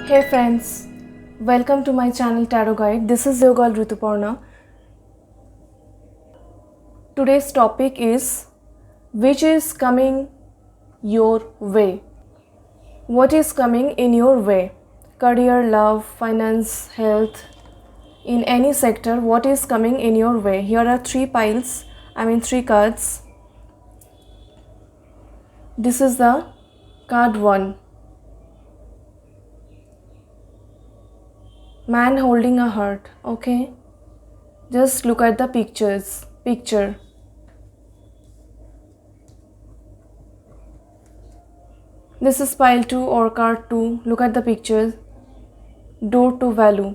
Hey friends, welcome to my channel Tarot Guide. This is your girl Rituparna. Today's topic is which is coming your way. What is coming in your way? Career, love, finance, health, in any sector, what is coming in your way? Here are three cards. This is the card 1. Man holding a heart, okay? Just look at the picture. This is pile 2 or card 2. Look at the pictures. Door to value.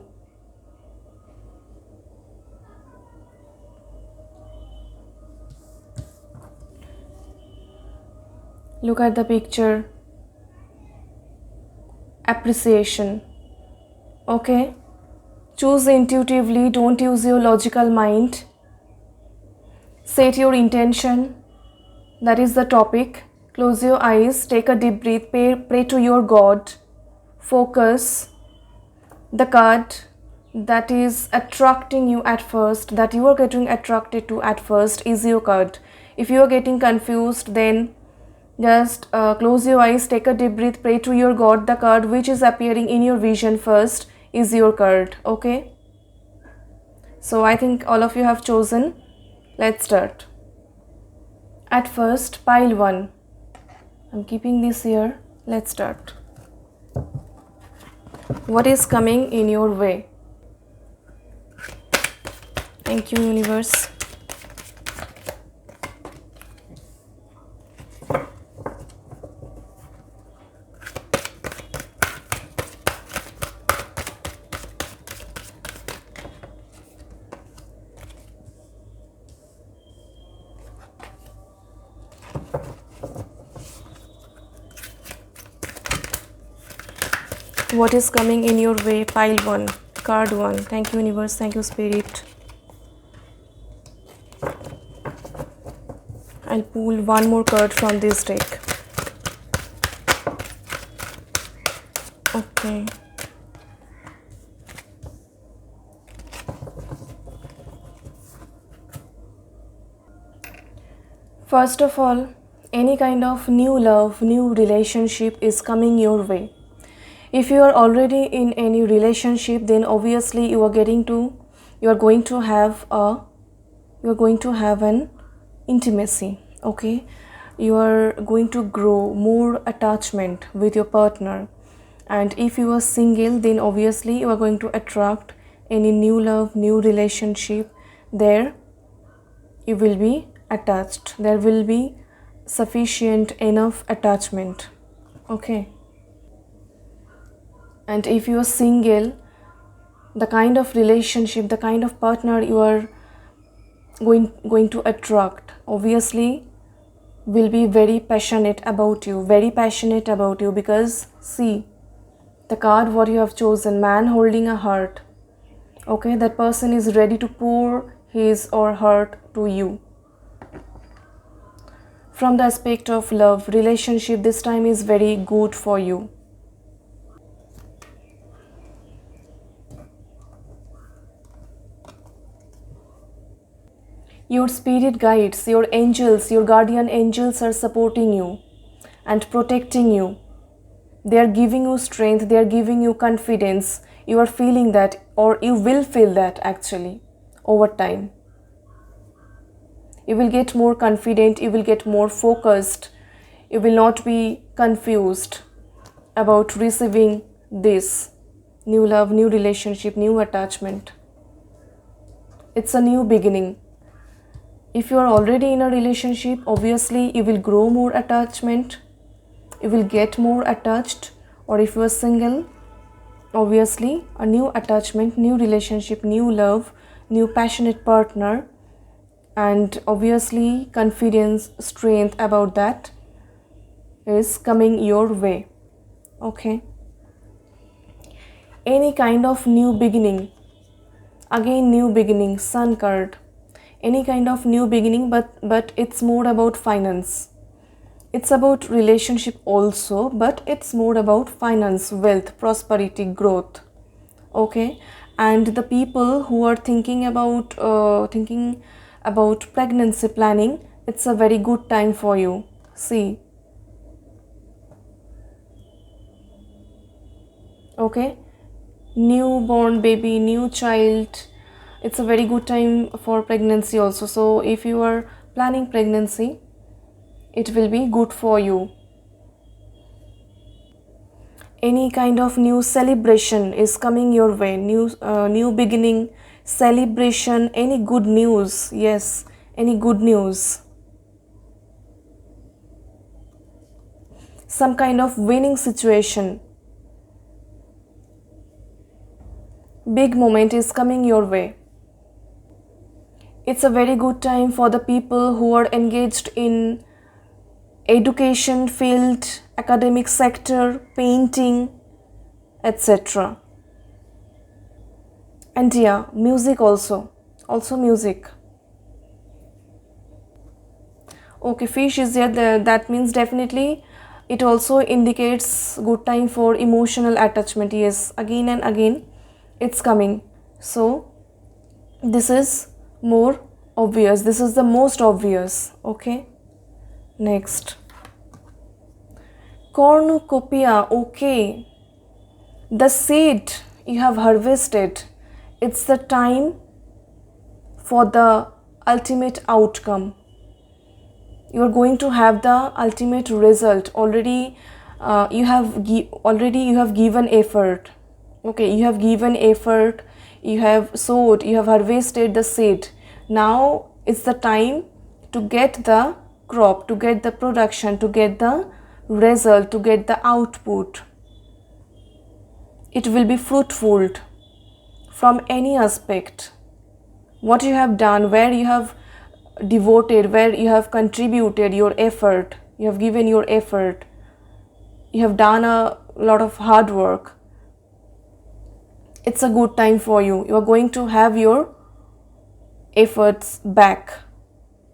Look at the picture. Appreciation. Okay? Choose intuitively, don't use your logical mind. Set your intention. That is the topic. Close your eyes, take a deep breath, pray to your God. Focus. The card that is attracting you at first, that you are getting attracted to at first, is your card. If you are getting confused, then just close your eyes, take a deep breath, pray to your God. The card which is appearing in your vision first is your card. Okay? So I think all of you have chosen. Let's start. At first, pile 1. I'm keeping this here. Let's start. What is coming in your way? Thank you, universe. What is coming in your way? Pile 1, card 1. Thank you, universe. Thank you, spirit. I'll pull one more card from this deck. Okay. First of all, any kind of new love, new relationship is coming your way. If you are already in any relationship, then obviously you are going to have an intimacy. Okay, you are going to grow more attachment with your partner. And if you are single, then obviously you are going to attract any new love, new relationship. There you will be attached. There will be sufficient enough attachment. Okay. And if you are single, the kind of relationship, the kind of partner you are going to attract obviously will be very passionate about you, because see the card what you have chosen, man holding a heart. Okay, that person is ready to pour his or her to you. From the aspect of love, relationship this time is very good for you. Your spirit guides, your angels, your guardian angels are supporting you and protecting you. They are giving you strength, they are giving you confidence. You are feeling that, or you will feel that actually over time. You will get more confident, you will get more focused. You will not be confused about receiving this new love, new relationship, new attachment. It's a new beginning. If you are already in a relationship, obviously you will grow more attachment, you will get more attached. Or if you are single, obviously a new attachment, new relationship, new love, new passionate partner, and obviously confidence, strength about that is coming your way. Okay. Any kind of new beginning, again new beginning, sun card. Any kind of new beginning, but it's more about finance. It's about relationship also, but it's more about finance, wealth, prosperity, growth. Okay, and the people who are thinking about pregnancy planning, it's a very good time for you. See, okay, newborn baby, new child, it's a very good time for pregnancy also. So if you are planning pregnancy, it will be good for you. Any kind of new celebration is coming your way, new beginning, celebration, any good news. Yes, any good news, some kind of winning situation, big moment is coming your way. It's a very good time for the people who are engaged in education field, academic sector, painting, etc. And yeah, music also music. Okay, fish is there, that means definitely it also indicates good time for emotional attachment. Yes, again and again it's coming. So this is more obvious, this is the most obvious. Okay, next, cornucopia. Okay, the seed you have harvested, it's the time for the ultimate outcome. You are going to have the ultimate result. Already you have given effort. Okay, you have given effort, you have sowed, you have harvested the seed. Now it's the time to get the crop, to get the production, to get the result, to get the output. It will be fruitful from any aspect. What you have done, where you have devoted, where you have contributed your effort, you have given your effort, you have done a lot of hard work, it's a good time for you. You are going to have your efforts back,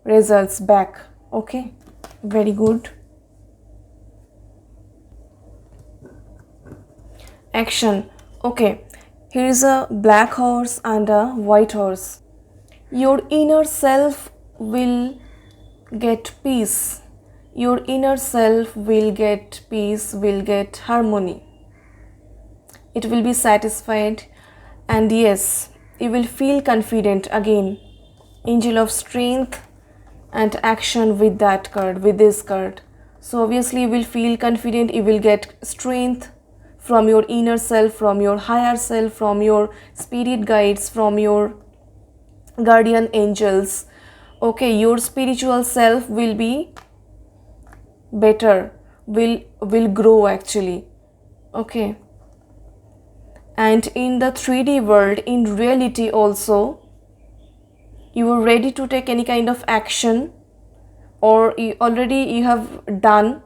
results back. Okay, very good. Action. Okay, here is a black horse and a white horse. Your inner self will get peace. Your inner self will get peace, will get harmony. It will be satisfied, and yes, you will feel confident again. Angel of strength and action with that card, with this card. So obviously you will feel confident, you will get strength from your inner self, from your higher self, from your spirit guides, from your guardian angels. Okay, your spiritual self will be better, will grow actually. Okay, and in the 3D world, in reality also, you are ready to take any kind of action, or already you have done.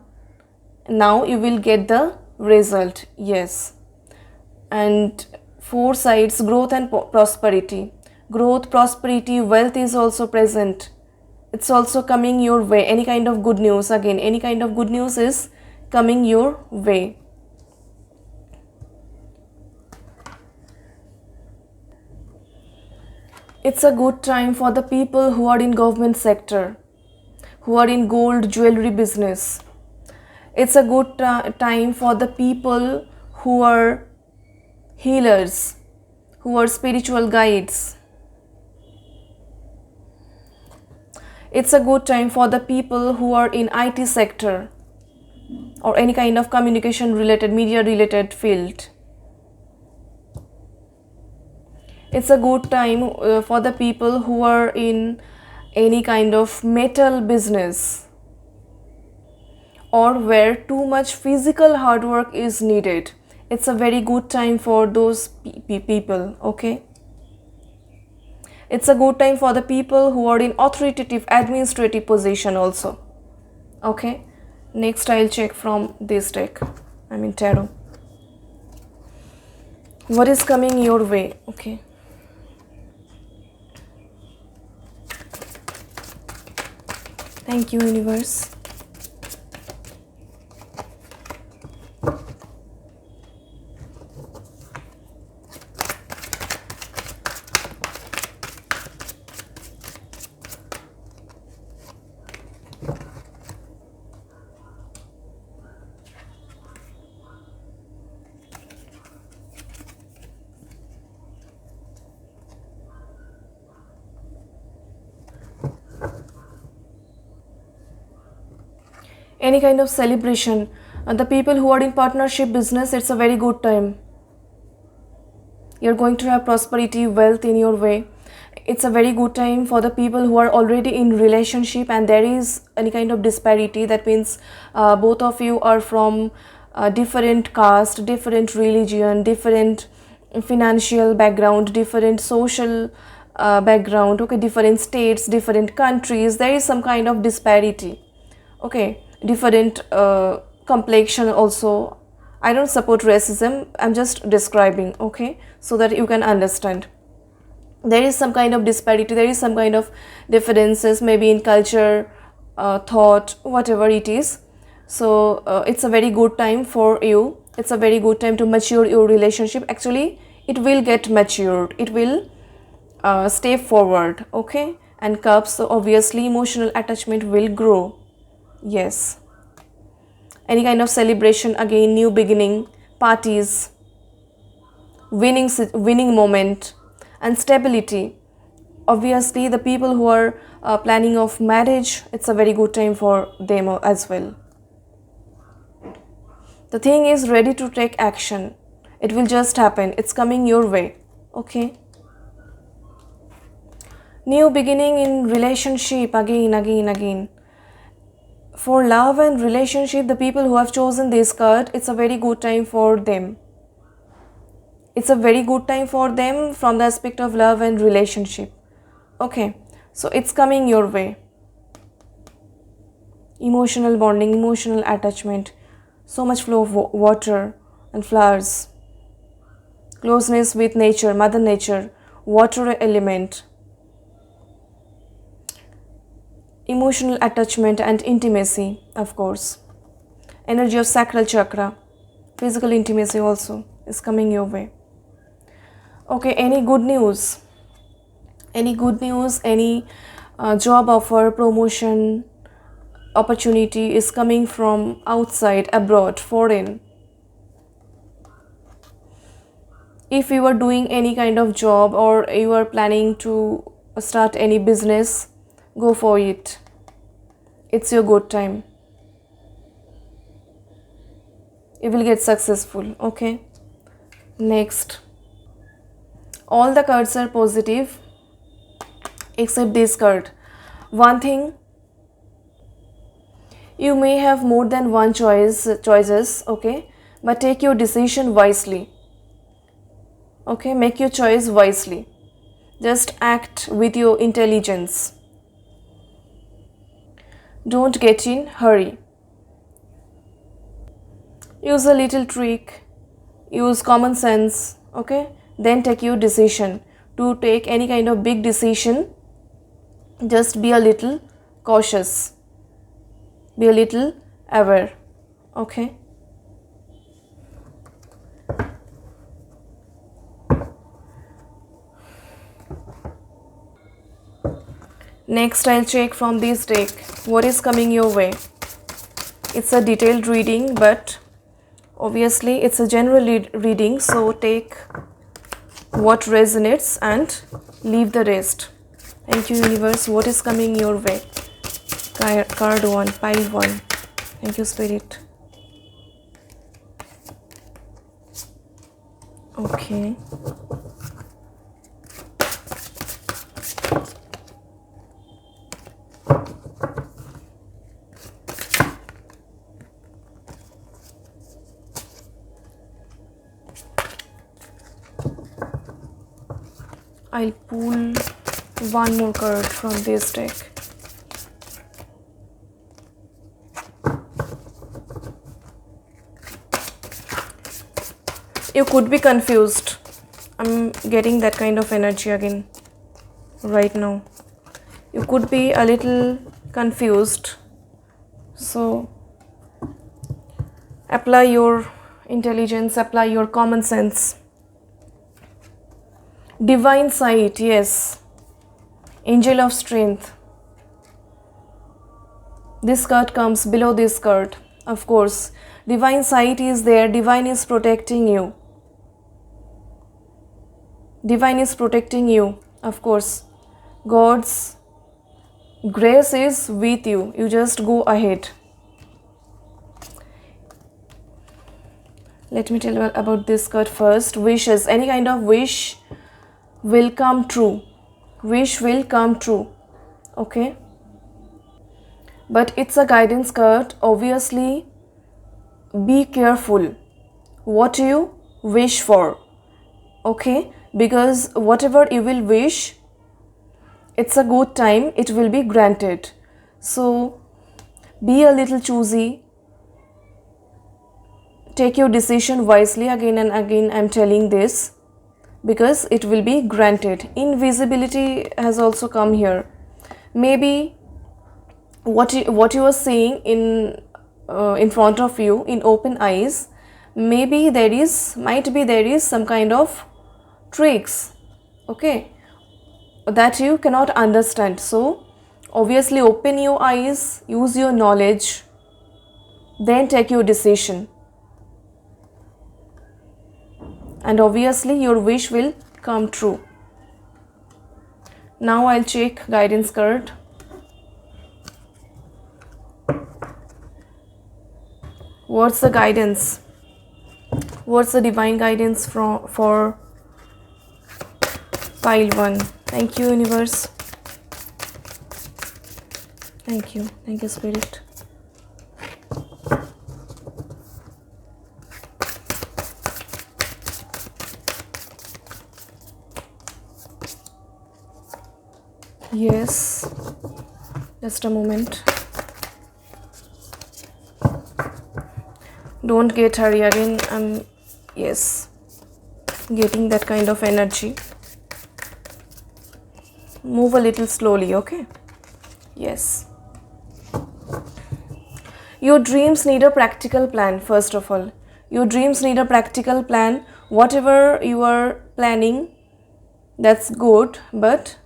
Now you will get the result. Yes, and 4 sides, growth and prosperity. Growth, prosperity, wealth is also present. It's also coming your way. Any kind of good news, again, any kind of good news is coming your way. It's a good time for the people who are in government sector, who are in gold jewelry business. It's a good time for the people who are healers, who are spiritual guides. It's a good time for the people who are in IT sector or any kind of communication related, media related field. It's a good time for the people who are in any kind of metal business, or where too much physical hard work is needed. It's a very good time for those people. Okay, it's a good time for the people who are in authoritative administrative position also. Okay, next I'll check from this deck, tarot. What is coming your way? Okay, thank you, universe. any kind of celebration. The people who are in partnership business, it's a very good time. You're going to have prosperity, wealth in your way. It's a very good time for the people who are already in relationship and there is any kind of disparity. That means both of you are from different caste, different religion, different financial background, different social background, okay, different states, different countries. There is some kind of disparity, okay, different complexion also. I don't support racism, I'm just describing, okay, so that you can understand. There is some kind of disparity, there is some kind of differences, maybe in culture, thought, whatever it is. So it's a very good time for you. It's a very good time to mature your relationship. Actually, it will get matured, it will step forward, okay. And cups, so obviously emotional attachment will grow. Yes, any kind of celebration, again, new beginning, parties, winning moment, and stability. Obviously the people who are planning of marriage, it's a very good time for them as well. The thing is ready to take action. It will just happen, it's coming your way, okay. New beginning in relationship, again. For love and relationship, the people who have chosen this card, it's a very good time for them. It's a very good time for them from the aspect of love and relationship, okay. So it's coming your way. Emotional bonding, emotional attachment, so much flow of water and flowers, closeness with nature, mother nature, water element, emotional attachment and intimacy, of course, energy of sacral chakra, physical intimacy also is coming your way, okay. Any good news, any job offer, promotion, opportunity is coming from outside, abroad, foreign. If you are doing any kind of job or you are planning to start any business, go for it. It's your good time. You will get successful, okay. Next, all the cards are positive except this card. One thing, you may have more than one choices, okay, but take your decision wisely, okay. Make your choice wisely, just act with your intelligence, don't get in hurry. Use a little trick, use common sense, okay, then take your decision. To take any kind of big decision, just be a little cautious, be a little aware, okay. Next, I'll check from this deck what is coming your way. It's a detailed reading, but obviously it's a general reading, so take what resonates and leave the rest. Thank you, universe. What is coming your way? Card 1, pile 1. Thank you, spirit. Okay. I'll pull one more card from this deck. You could be confused. I'm getting that kind of energy again right now. You could be a little confused. So apply your intelligence, apply your common sense. Divine sight, yes. Angel of strength. This card comes below this card. Of course, divine sight is there. Divine is protecting you. Divine is protecting you. Of course, God's grace is with you. You just go ahead. let me tell you about this card first. Wishes, any kind of wish will come true. Wish will come true. Okay, but it's a guidance card. Obviously be careful what you wish for. Okay, because whatever you will wish, it's a good time, it will be granted. So be a little choosy, take your decision wisely. Again and again I'm telling this, because it will be granted. Invisibility has also come here. Maybe what you are seeing in front of you in open eyes, maybe might be there is some kind of tricks, okay, that you cannot understand. So obviously open your eyes, use your knowledge, then take your decision, and obviously your wish will come true. Now I'll check guidance card. What's the guidance? What's the divine guidance for pile 1? Thank you, universe. Thank you spirit. Yes, just a moment. Don't get hurry again. I'm getting that kind of energy. Move a little slowly, okay? Yes. Your dreams need a practical plan. First of all, your dreams need a practical plan. Whatever you are planning, that's good, but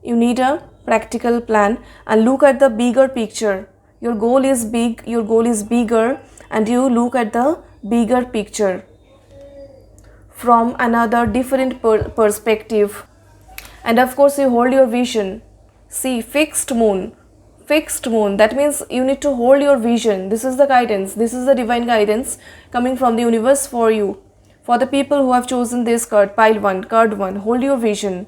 you need a practical plan, and look at the bigger picture. Your goal is big, your goal is bigger, and you look at the bigger picture from another different perspective. And of course you hold your vision. See, fixed moon, that means you need to hold your vision. This is the guidance, this is the divine guidance coming from the universe for you. For the people who have chosen this card, pile 1, card 1, hold your vision.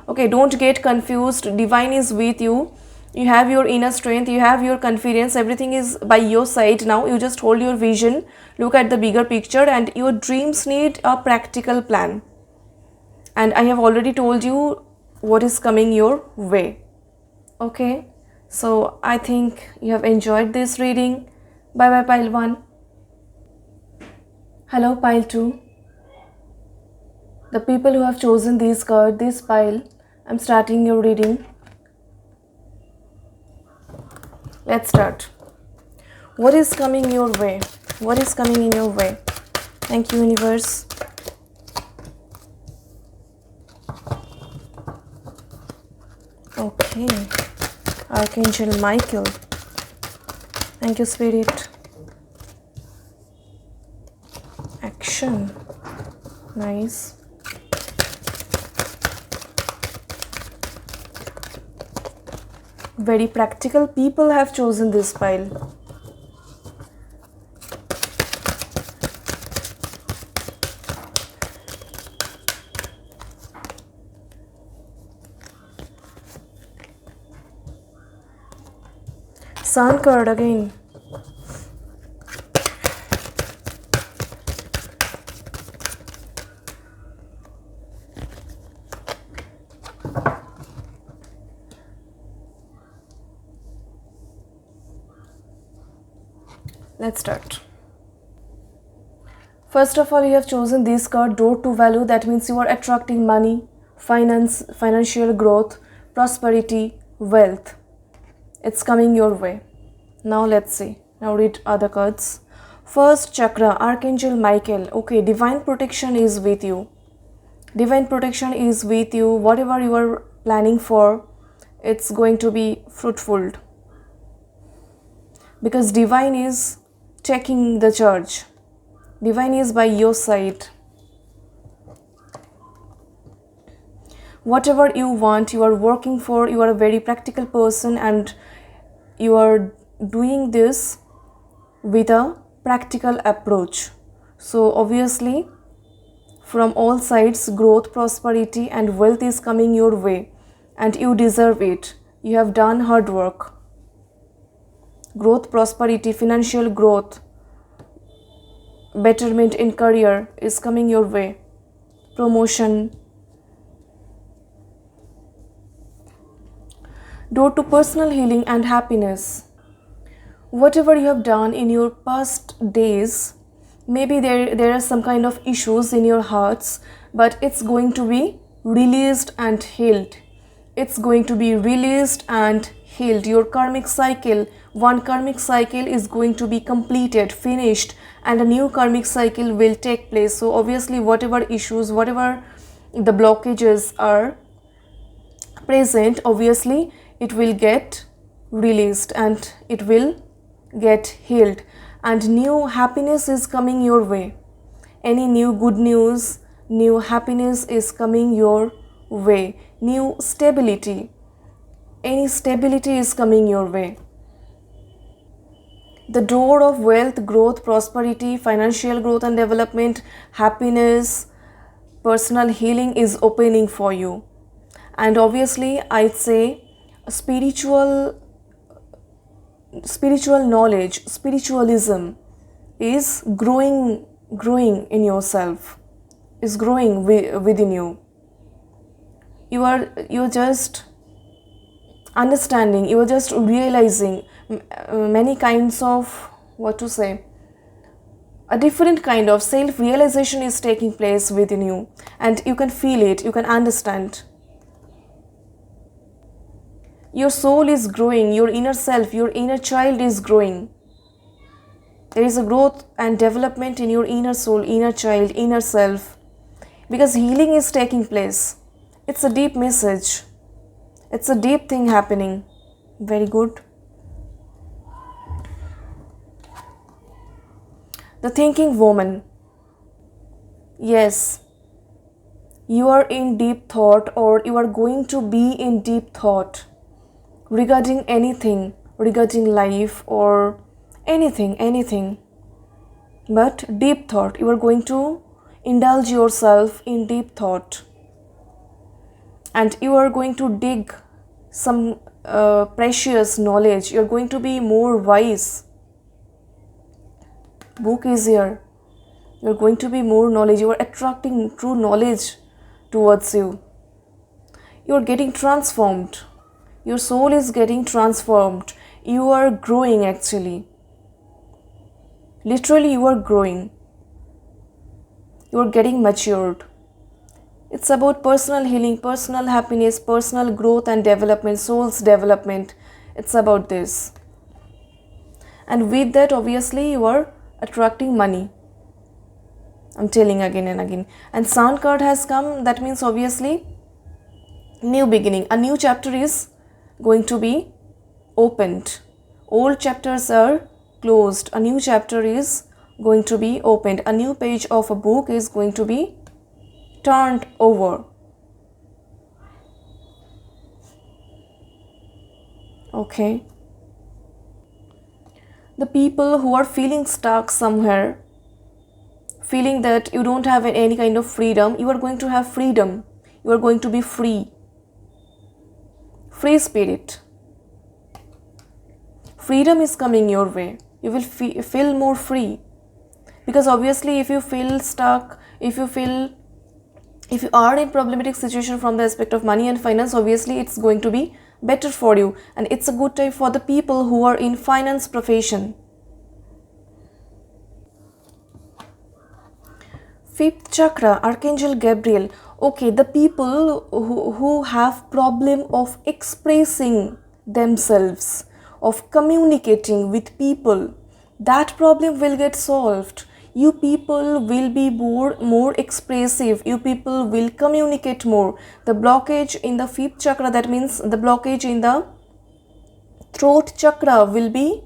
Okay, don't get confused. Divine is with you. You have your inner strength, you have your confidence, everything is by your side. Now you just hold your vision, look at the bigger picture, and your dreams need a practical plan. And I have already told you what is coming your way. Okay, so I think you have enjoyed this reading. Bye bye, pile 1. Hello, pile 2. The people who have chosen this card, this pile, I'm starting your reading. Let's start. What is coming your way? What is coming in your way? Thank you, universe. Okay. Archangel Michael. Thank you, spirit. Action. Nice. Very practical people have chosen this pile. Sun card again. Let's start. First of all, you have chosen this card, door to value. That means you are attracting money, finance, financial growth, prosperity, wealth. It's coming your way. Now let's see. Now read other cards. First chakra, Archangel Michael. Okay, divine protection is with you. Divine protection is with you. Whatever you are planning for, it's going to be fruitful. Because divine is taking the charge. Divine is by your side. Whatever you want, you are working for. You are a very practical person and you are doing this with a practical approach. So obviously from all sides growth, prosperity and wealth is coming your way, and you deserve it. You have done hard work. Growth, prosperity, financial growth, betterment in career is coming your way. Promotion. Door to personal healing and happiness. Whatever you have done in your past days, maybe there are some kind of issues in your hearts, but it's going to be released and healed. It's going to be released and healed. Your karmic cycle, one karmic cycle is going to be completed, finished, and a new karmic cycle will take place. So obviously whatever issues, whatever the blockages are present, obviously it will get released and it will get healed, and new happiness is coming your way. Any new good news, new happiness is coming your way. New stability, any stability is coming your way. The door of wealth, growth, prosperity, financial growth and development, happiness, personal healing is opening for you. And obviously I'd say spiritual knowledge, spiritualism is growing in yourself, is growing within you. You're just understanding, you are just realizing many kinds of, what to say, a different kind of self-realization is taking place within you, and you can feel it, you can understand. Your soul is growing, your inner self, your inner child is growing. There is a growth and development in your inner soul, inner child, inner self, because healing is taking place. It's a deep message. It's a deep thing happening. Very good. The thinking woman. Yes, you are in deep thought, or you are going to be in deep thought regarding anything, regarding life or anything. But deep thought, you are going to indulge yourself in deep thought, and you are going to dig some precious knowledge. You are going to be more wise. Book is here. You are going to be more knowledge. You are attracting true knowledge towards you. You are getting transformed. Your soul is getting transformed. You are growing actually. Literally you are growing. You are getting matured. It's about personal healing, personal happiness, personal growth and development, soul's development. It's about this. And with that, obviously, you are attracting money. I'm telling again and again. And Sun card has come. That means obviously new beginning. A new chapter is going to be opened. Old chapters are closed. A new chapter is going to be opened. A new page of a book is going to be turned over. Okay. The people who are feeling stuck somewhere, feeling that you don't have any kind of freedom, you are going to have freedom. You are going to be free. Free spirit. Freedom is coming your way. You will feel more free. Because obviously if you feel stuck, if you are in problematic situation from the aspect of money and finance, obviously it's going to be better for you, and it's a good time for the people who are in finance profession. Fifth chakra, Archangel Gabriel. Okay, the people who have problem of expressing themselves, of communicating with people, that problem will get solved. You people will be more expressive. You people will communicate more. The blockage in the fifth chakra, that means the blockage in the throat chakra, will be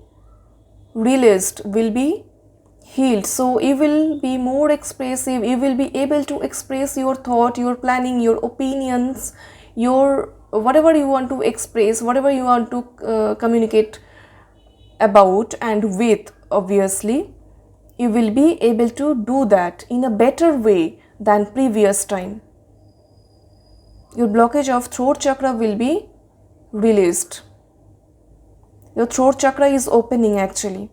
released, will be healed. So you will be more expressive. You will be able to express your thought, your planning, your opinions, your whatever you want to express, whatever you want to communicate about and with, obviously you will be able to do that in a better way than previous time. Your blockage of throat chakra will be released. Your throat chakra is opening actually.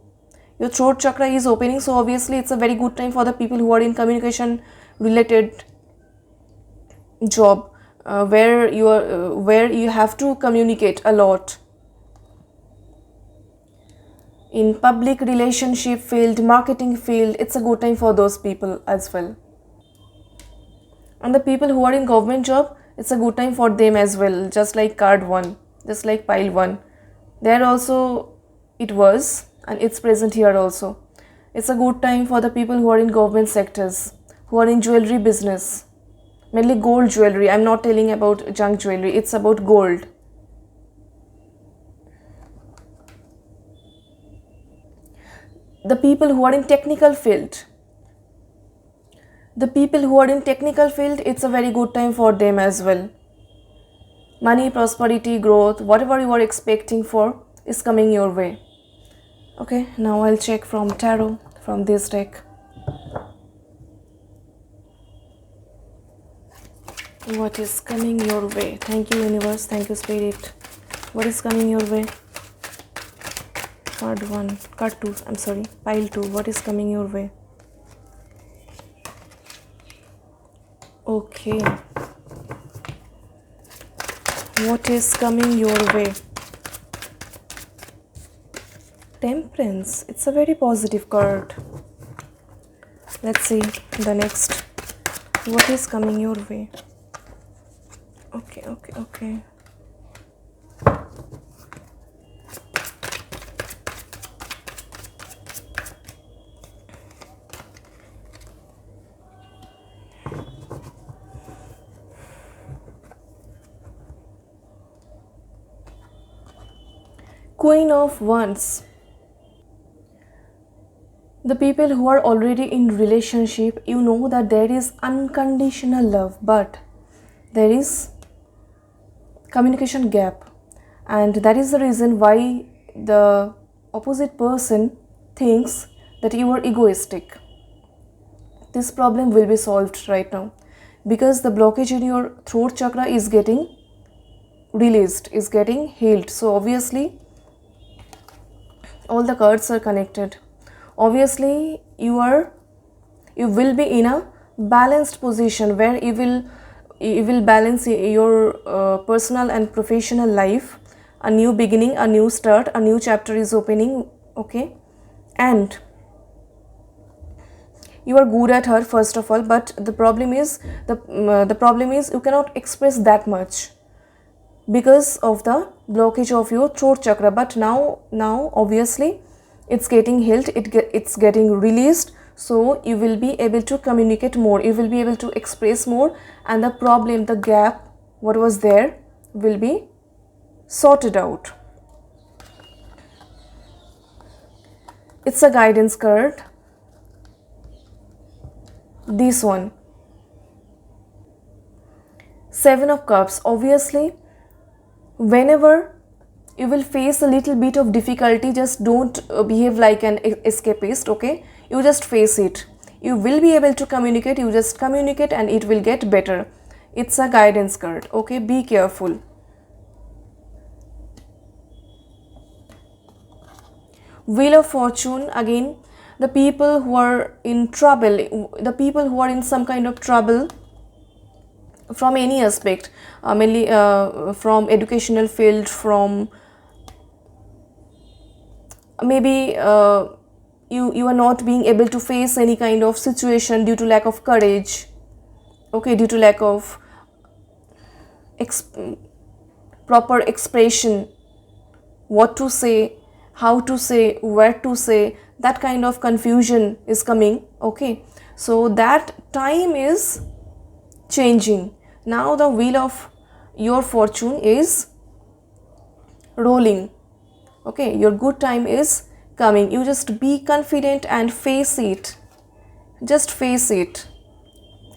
Your throat chakra is opening, so obviously it's a very good time for the people who are in communication related job, where you have to communicate a lot. In public relationship field, marketing field, it's a good time for those people as well. And the people who are in government job, it's a good time for them as well, just like card 1, just like pile 1. There also it was, and it's present here also. It's a good time for the people who are in government sectors, who are in jewelry business, mainly gold jewelry. I'm not telling about junk jewelry, it's about gold. The people who are in technical field, it's a very good time for them as well. Money, prosperity, growth, whatever you are expecting for is coming your way. Okay, now I'll check from tarot, from this deck. What is coming your way? Thank you, universe. Thank you, spirit. What is coming your way? Card 1, card 2, I'm sorry, pile 2. What is coming your way? Okay. What is coming your way? Temperance. It's a very positive card. Let's see the next. What is coming your way? Okay. Queen of Wands. The people who are already in relationship, you know that there is unconditional love, but there is communication gap, and that is the reason why the opposite person thinks that you are egoistic. This problem will be solved right now, because the blockage in your throat chakra is getting released, is getting healed. So obviously all the cards are connected. Obviously you will be in a balanced position where you will balance your personal and professional life. A new beginning, a new start, a new chapter is opening. Okay, and you are good at her, first of all, but the problem is you cannot express that much because of the blockage of your throat chakra. But now obviously it's getting healed, it's getting released, so you will be able to communicate more, you will be able to express more, and the problem, the gap what was there will be sorted out. It's a guidance card, this one, 7 of Cups. Obviously whenever you will face a little bit of difficulty, just don't behave like an escapist. Okay, you just face it, you will be able to communicate, you just communicate and it will get better. It's a guidance card. Okay, be careful. Wheel of Fortune. Again, the people who are in trouble, the people who are in some kind of trouble from any aspect, mainly from educational field, from maybe you are not being able to face any kind of situation due to lack of courage. Okay, due to lack of proper expression, what to say, how to say, where to say, that kind of confusion is coming. Okay, so that time is changing. Now the wheel of your fortune is rolling. Okay, your good time is coming. You just be confident and face it. Just face it.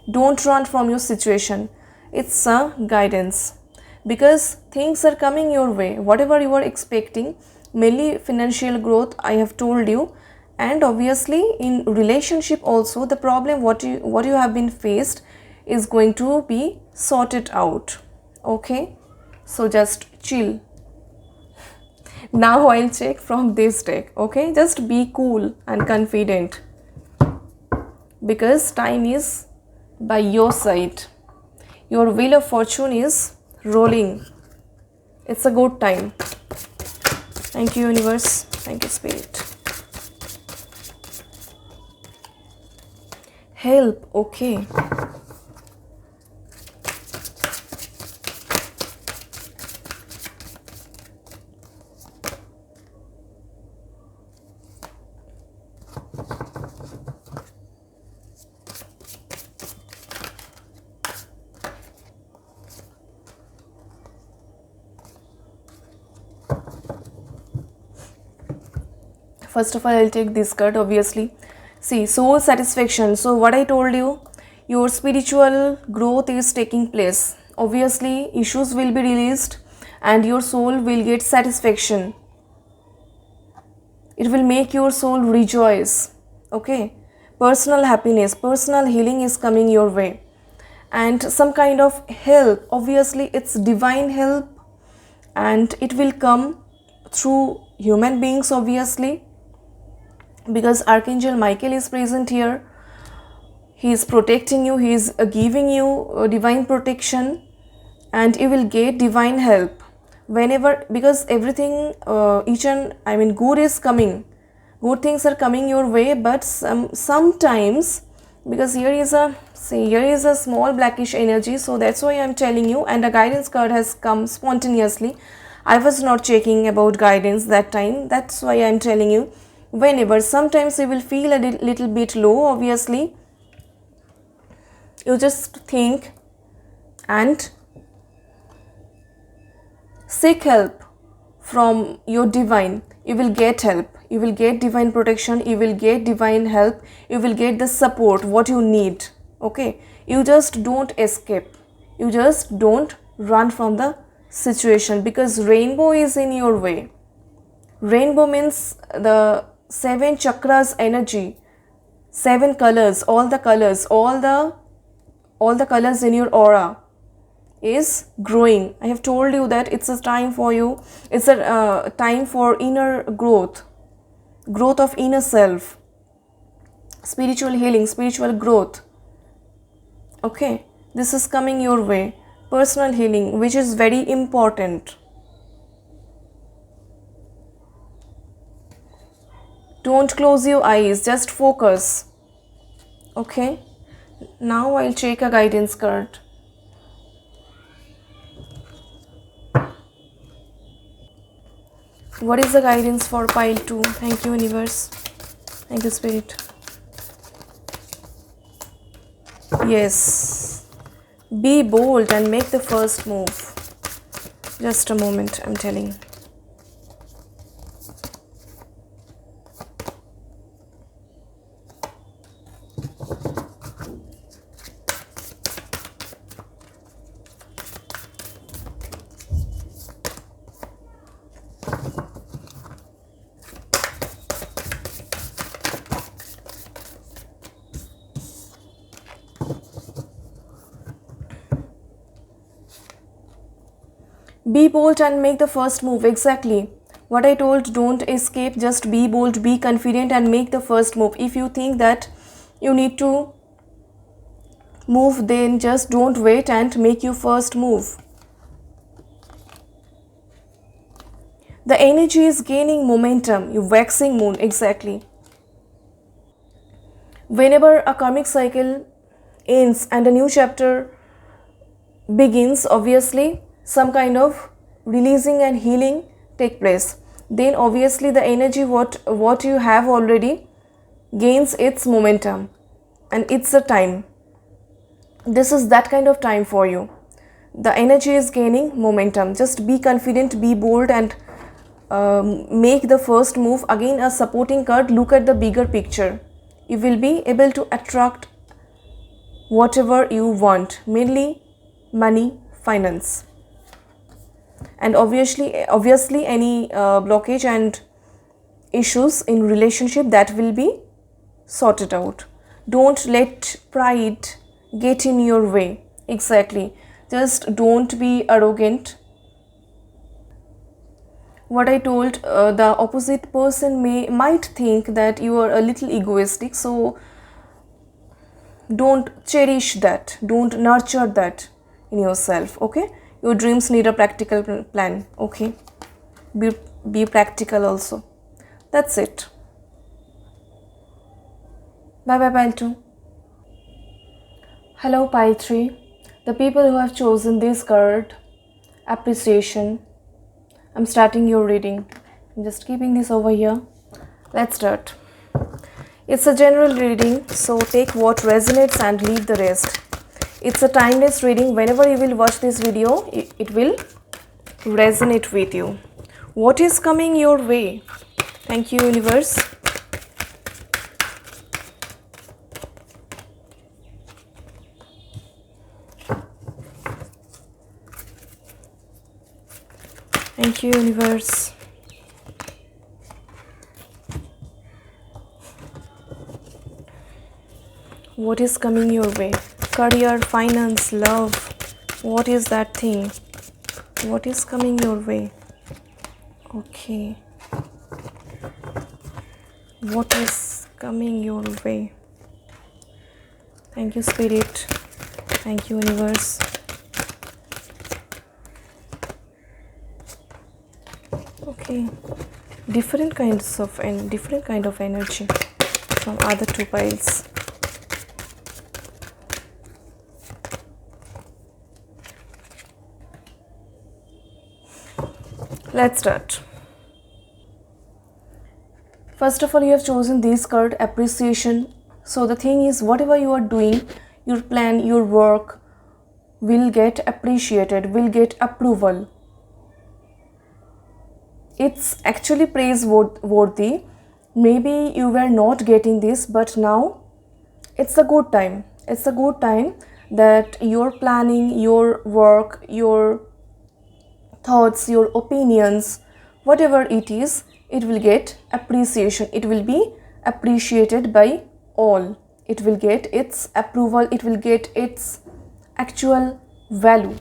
Don't run from your situation. It's a guidance, because things are coming your way, whatever you are expecting, mainly financial growth, I have told you, And obviously in relationship also, the problem what you have been faced is going to be sorted out. Okay, so just chill. Now I'll check from this deck. Okay, just be cool and confident, because time is by your side. Your wheel of fortune is rolling. It's a good time. Thank you, universe. Thank you, spirit. Help. Okay. First of all, I'll take this card, obviously. See, soul satisfaction. So what I told you, your spiritual growth is taking place. Obviously, issues will be released and your soul will get satisfaction. It will make your soul rejoice. Okay, personal happiness, personal healing is coming your way. And some kind of help, obviously it's divine help, and it will come through human beings, obviously, because Archangel Michael is present here. He is protecting you, he is giving you divine protection, and you will get divine help whenever, because everything good is coming, good things are coming your way. But sometimes, because here is a small blackish energy, so that's why I'm telling you. And a guidance card has come spontaneously. I was not checking about guidance that time, that's why I'm telling you. Whenever, sometimes you will feel a little bit low, obviously you just think and seek help from your divine. You will get help, you will get divine protection, you will get divine help, you will get the support what you need. Okay, you just don't escape, you just don't run from the situation, because rainbow is in your way. Rainbow means the 7 chakras energy, 7 colors, all the colors in your aura is growing. I have told you that it's a time for you, it's a time for inner growth of inner self, spiritual healing, spiritual growth. Okay, this is coming your way. Personal healing, which is very important. Don't close your eyes, just focus. Okay, now I'll check a guidance card. What is the guidance for pile 2? Thank you, universe. Thank you, spirit. Yes, be bold and make the first move. Just a moment, I'm telling. Be bold and make the first move. Exactly what I told. Don't escape, just be bold, be confident and make the first move. If you think that you need to move, then just don't wait and make your first move. The energy is gaining momentum, you waxing moon. Exactly. Whenever a karmic cycle ends and a new chapter begins, obviously some kind of releasing and healing take place. Then obviously the energy what you have already gains its momentum, and it's a time. This is that kind of time for you. The energy is gaining momentum. Just be confident, be bold and make the first move. Again, a supporting card. Look at the bigger picture. You will be able to attract whatever you want, mainly money, finance. And obviously any blockage and issues in relationship that will be sorted out. Don't let pride get in your way. Exactly. Just don't be arrogant. What I told, the opposite person might think that you are a little egoistic, so don't cherish that, don't nurture that in yourself. Okay, your dreams need a practical plan. Okay, be practical also. That's it. Bye bye, pile 2. Hello, pile 3. The people who have chosen this card, appreciation. I'm starting your reading. I'm just keeping this over here. Let's start. It's a general reading, so take what resonates and leave the rest. It's a timeless reading. Whenever you will watch this video, it will resonate with you. What is coming your way? Thank you, universe. Thank you, universe. What is coming your way? Career, finance, love. What is that thing? What is coming your way? Okay. What is coming your way? Thank you, Spirit. Thank you, universe. Okay. Different kind of energy from other two piles. Let's start. First of all, you have chosen this card, appreciation. So the thing is, whatever you are doing, your plan, your work will get appreciated, will get approval. It's actually praiseworthy. Maybe you were not getting this, but now it's a good time. It's a good time that your planning, your work, your thoughts, your opinions, whatever it is, it will get appreciation. It will be appreciated by all. It will get its approval. It will get its actual value.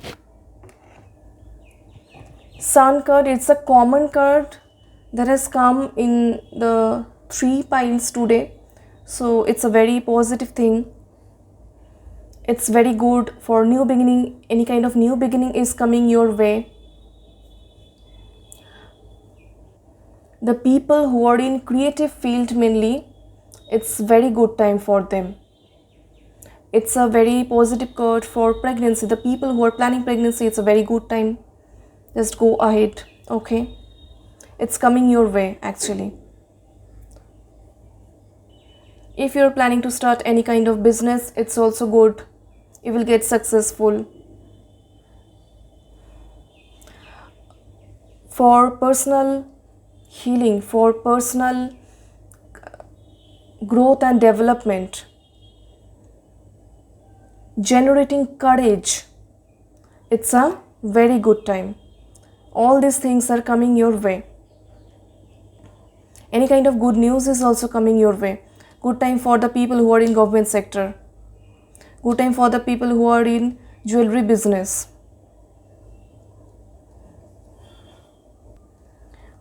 Sun card, it's a common card that has come in the 3 piles today. So it's a very positive thing. It's very good for new beginning. Any kind of new beginning is coming your way. The people who are in creative field mainly, it's very good time for them. It's a very positive card for pregnancy. The people who are planning pregnancy, it's a very good time. Just go ahead. Okay, it's coming your way actually. If you're planning to start any kind of business, it's also good. You will get successful. For personal healing, for personal growth and development, generating courage, it's a very good time. All these things are coming your way. Any kind of good news is also coming your way. Good time for the people who are in government sector. Good time for the people who are in jewelry business.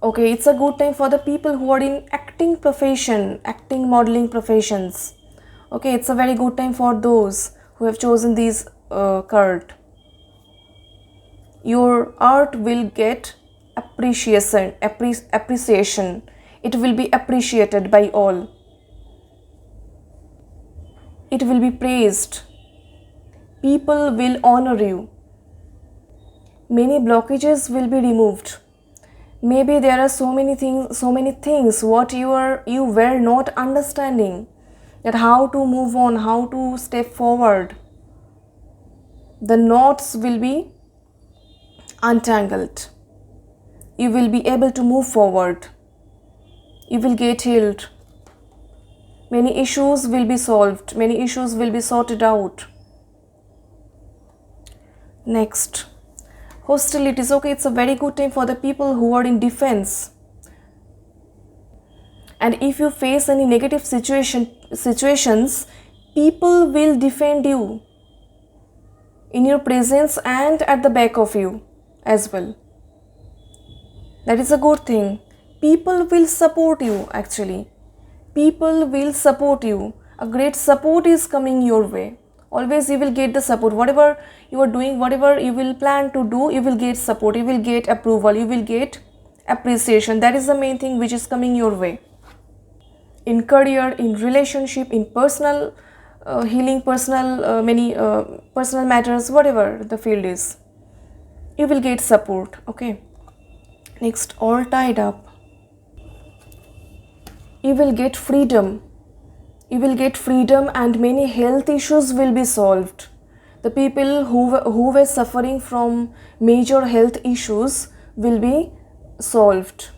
Okay, it's a good time for the people who are in acting profession, acting, modeling professions. Okay, it's a very good time for those who have chosen these card. Your art will get appreciation. It will be appreciated by all. It will be praised. People will honor you. Many blockages will be removed. Maybe there are so many things what you were not understanding, that how to move on, how to step forward. The knots will be untangled. You will be able to move forward. You will get healed. Many issues will be solved. Many issues will be sorted out. Next, hostilities. Okay, it's a very good time for the people who are in defense. And if you face any negative situations, people will defend you in your presence and at the back of you as well. That is a good thing. People will support you actually. People will support you. A great support is coming your way. Always you will get the support. Whatever you are doing, whatever you will plan to do, you will get support, you will get approval, you will get appreciation. That is the main thing which is coming your way. In career, in relationship, in personal healing, personal matters, whatever the field is, you will get support. Okay. Next, all tied up. You will get freedom. You will get freedom and many health issues will be solved. The people who were suffering from major health issues will be solved.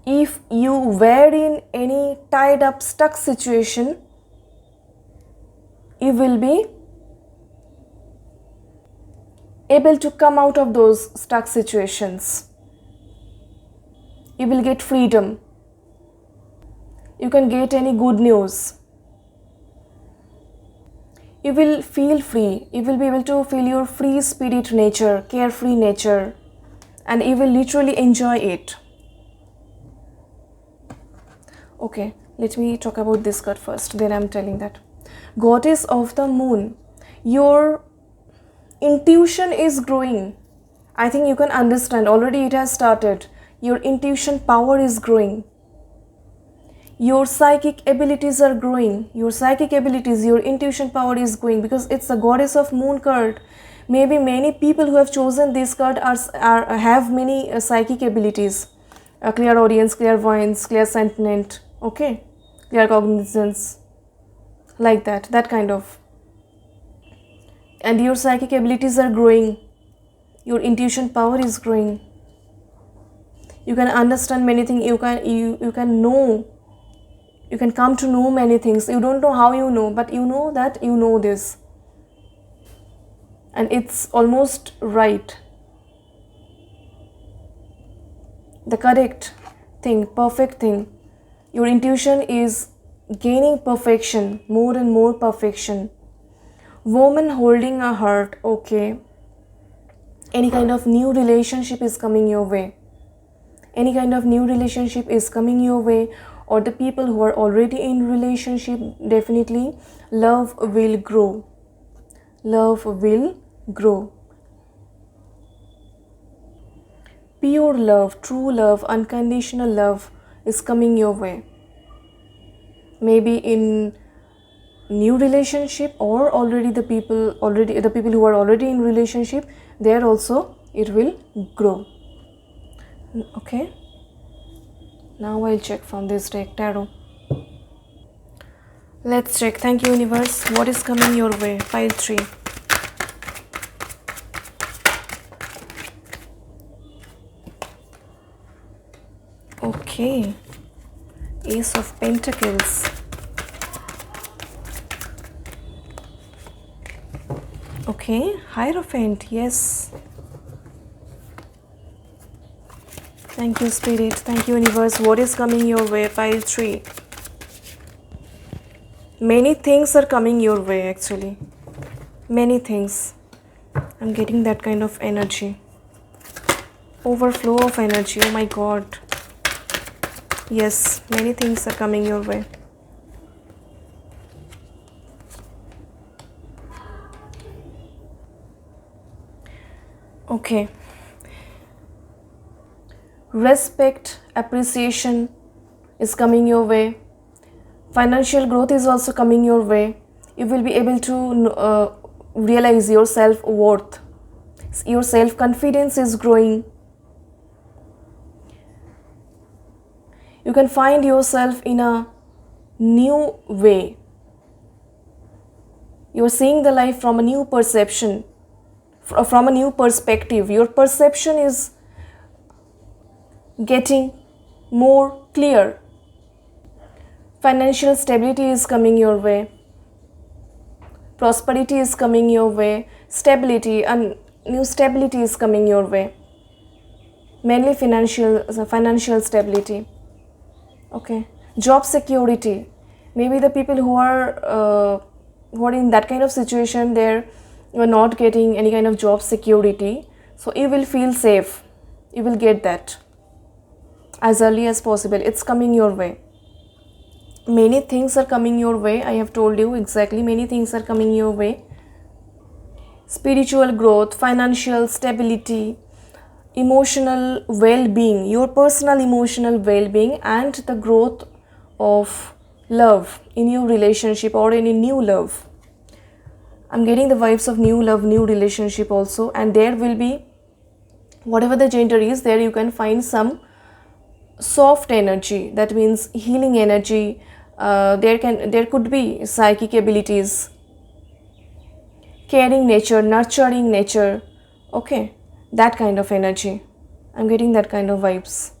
If you were in any tied up, stuck situation, you will be able to come out of those stuck situations. You will get freedom. You can get any good news. You will feel free. You will be able to feel your free spirit nature, carefree nature, and you will literally enjoy it. Okay, let me talk about this card first, then I'm telling that. Goddess of the Moon, your intuition is growing. I think you can understand, already it has started. Your intuition power is growing. Your psychic abilities are growing. Your psychic abilities, your intuition power is growing because it's the Goddess of Moon card. Maybe many people who have chosen this card have many psychic abilities. Clairaudience, clairvoyance, clairsentient, okay, claircognizance, like that kind of. And your psychic abilities are growing. Your intuition power is growing. You can understand many things. You can know. You can come to know many things. You don't know how you know, but you know that you know this. And it's almost right. The correct thing, perfect thing. Your intuition is gaining perfection, more and more perfection. Woman holding a heart, okay. Any kind of new relationship is coming your way. Any kind of new relationship is coming your way, or the people who are already in relationship, definitely love will grow. Love will grow. Pure love, true love, unconditional love is coming your way. Maybe in new relationship, or the people who are already in relationship, there also it will grow. Okay. Now I'll check from this deck tarot. Let's check. Thank you, universe. What is coming your way? Pile 3. Okay. Ace of Pentacles. Okay. Hierophant. Yes. Thank you, Spirit. Thank you, universe. What is coming your way? Pile 3. Many things are coming your way, actually. Many things. I'm getting that kind of energy. Overflow of energy. Oh my God. Yes, many things are coming your way. Okay. Respect, appreciation is coming your way. Financial growth is also coming your way. You will be able to realize your self-worth. Your self-confidence is growing. You can find yourself in a new way. You're seeing the life from a new perception, from a new perspective. Your perception is getting more clear. Financial stability is coming your way. Prosperity is coming your way. Stability and new stability is coming your way. mainly financial stability. Okay, job security. Maybe the people who are in that kind of situation, you are not getting any kind of job security, so you will feel safe. You will get that as early as possible. It's coming your way. Many things are coming your way. I have told you exactly, many things are coming your way. Spiritual growth, financial stability, emotional well-being, your personal emotional well-being, and the growth of love in your relationship or in a new love. I'm getting the vibes of new love, new relationship also, and there will be, whatever the gender is, there you can find some soft energy, that means healing energy. There could be psychic abilities, caring nature, nurturing nature. Okay, that kind of energy. I'm getting that kind of vibes.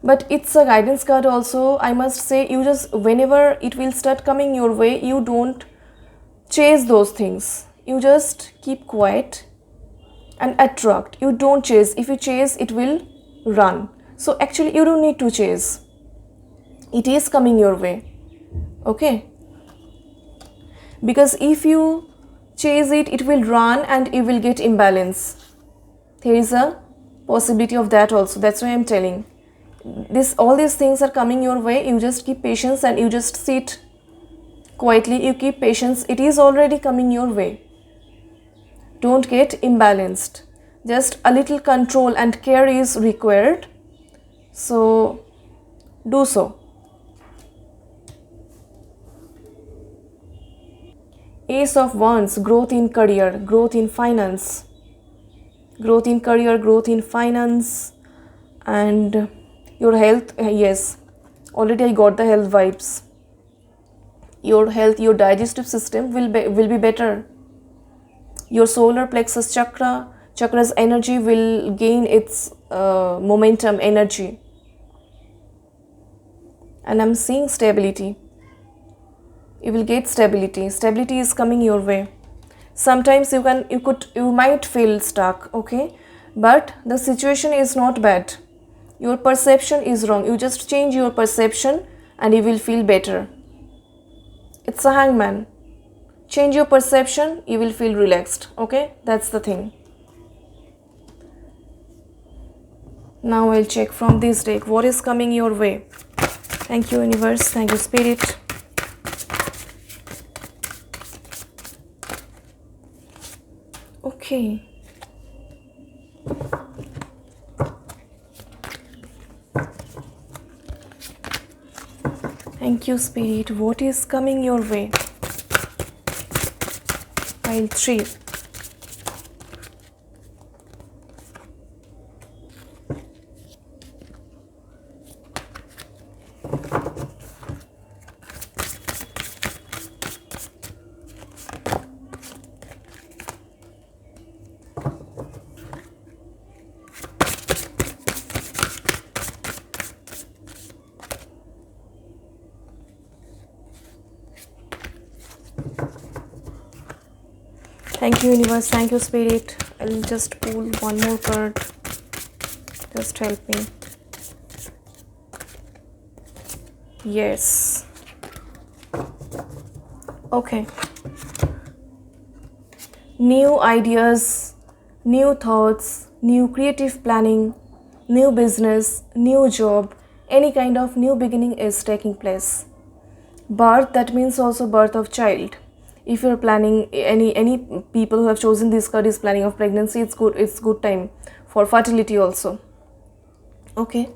But it's a guidance card also. I must say, you just, whenever it will start coming your way, you don't chase those things. You just keep quiet and attract. You don't chase. If you chase, it will run. So actually you don't need to chase. It is coming your way. Okay, because if you chase it, it will run and you will get imbalance. There is a possibility of that also. That's why I'm telling this, all these things are coming your way. You just keep patience and you just sit quietly. You keep patience. It is already coming your way. Don't get imbalanced. Just a little control and care is required. So do so. Ace of Wands, growth in career, growth in finance. Growth in career, growth in finance, and your health. Yes, already I got the health vibes. Your health, your digestive system will be better. Your solar plexus chakra's energy will gain its momentum, energy. And I'm seeing stability. You will get stability. Stability is coming your way. Sometimes you might feel stuck, okay, but the situation is not bad. Your perception is wrong. You just change your perception and you will feel better. It's a hangman. Change your perception, you will feel relaxed. Okay, that's the thing. Now I'll check from this deck what is coming your way. Thank you, universe. Thank you, spirit. Okay. Thank you, spirit. What is coming your way? Pile 3. Thank you, universe. Thank you, spirit. I'll just pull one more card. Just help me. Yes. Okay. New ideas, new thoughts, new creative planning, new business, new job, any kind of new beginning is taking place. Birth, that means also birth of child. If you're planning, any people who have chosen this card is planning of pregnancy, it's good time for fertility also. Okay,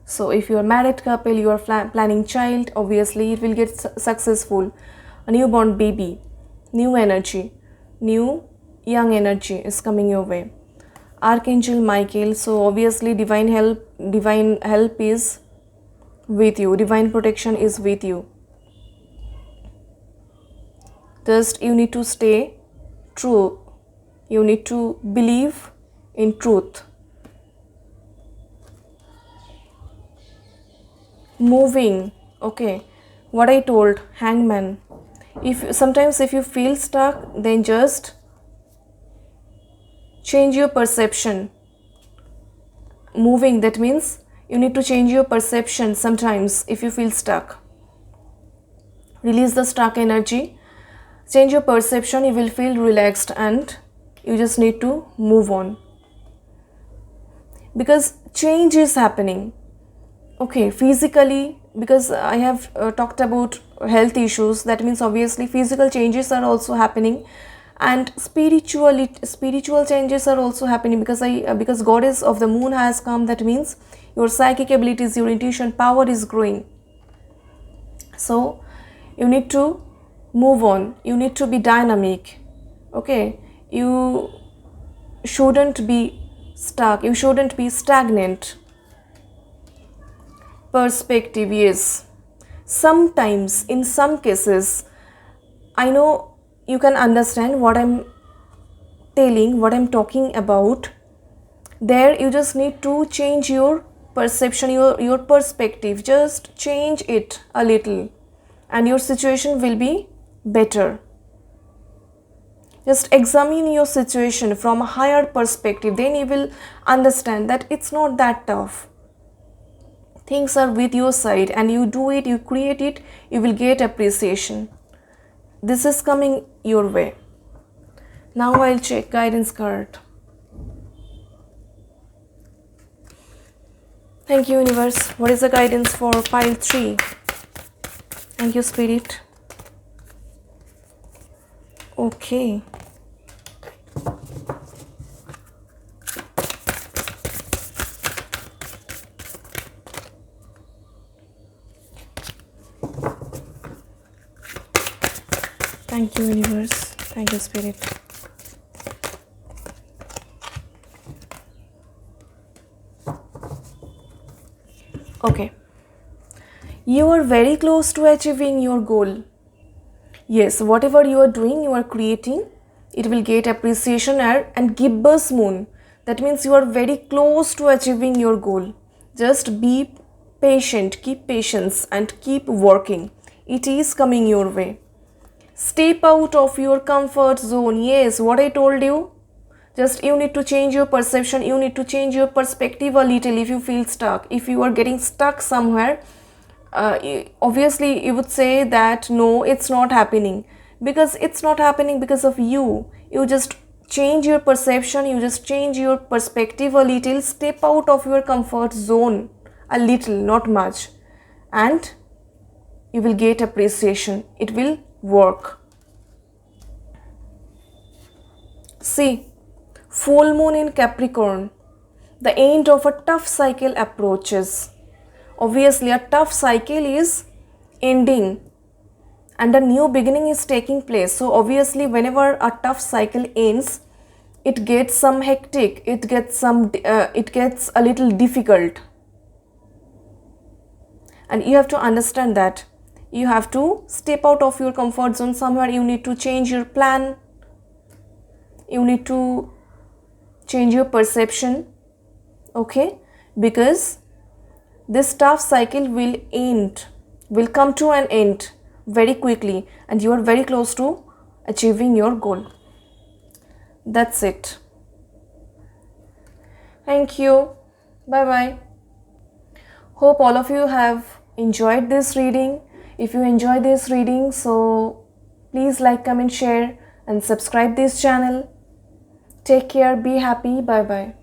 so if you're a married couple, you are planning child, obviously it will get successful. A newborn baby, new energy, new young energy is coming your way. Archangel Michael, so obviously divine help is with you, divine protection is with you. Just you need to stay true. You need to believe in truth. Moving. Okay. What I told, hangman. If you feel stuck, then just change your perception. Moving, that means you need to change your perception sometimes if you feel stuck. Release the stuck energy, change your perception, you will feel relaxed and you just need to move on. Because change is happening. Okay, physically, because I have talked about health issues, that means obviously physical changes are also happening, and spiritual changes are also happening, because goddess of the moon has come. That means your psychic abilities, your intuition power is growing. So you need to move on, you need to be dynamic. Okay, you shouldn't be stuck, you shouldn't be stagnant. Perspective, yes. Sometimes, in some cases, I know you can understand what I'm telling, what I'm talking about. There, you just need to change your perception, your perspective. Just change it a little, and your situation will be better. Just examine your situation from a higher perspective, then you will understand that it's not that tough. Things are with your side, and you do it, you create it, you will get appreciation. This is coming your way. Now I'll check guidance card. Thank you, universe. What is the guidance for pile 3? Thank you, spirit. Okay. Thank you, universe. Thank you, spirit. Okay. You are very close to achieving your goal. Yes, whatever you are doing, you are creating, it will get appreciation. And gibbous moon, that means you are very close to achieving your goal. Just be patient, keep patience and keep working. It is coming your way. Step out of your comfort zone. Yes, what I told you, just you need to change your perception, you need to change your perspective a little. If you feel stuck, if you are getting stuck somewhere, obviously you would say that no, it's not happening, because it's not happening because of you. You just change your perception, you just change your perspective a little. Step out of your comfort zone a little, not much, and you will get appreciation. It will work. See, full moon in Capricorn, the end of a tough cycle approaches. Obviously, a tough cycle is ending and a new beginning is taking place. So obviously, whenever a tough cycle ends, it gets some hectic, it gets a little difficult. And you have to understand that you have to step out of your comfort zone somewhere. You need to change your plan, you need to change your perception. Okay, because this tough cycle will come to an end very quickly, and you are very close to achieving your goal. That's it. Thank you. Bye bye. Hope all of you have enjoyed this reading. If you enjoy this reading, so please like, comment, share and subscribe this channel. Take care, be happy. Bye bye.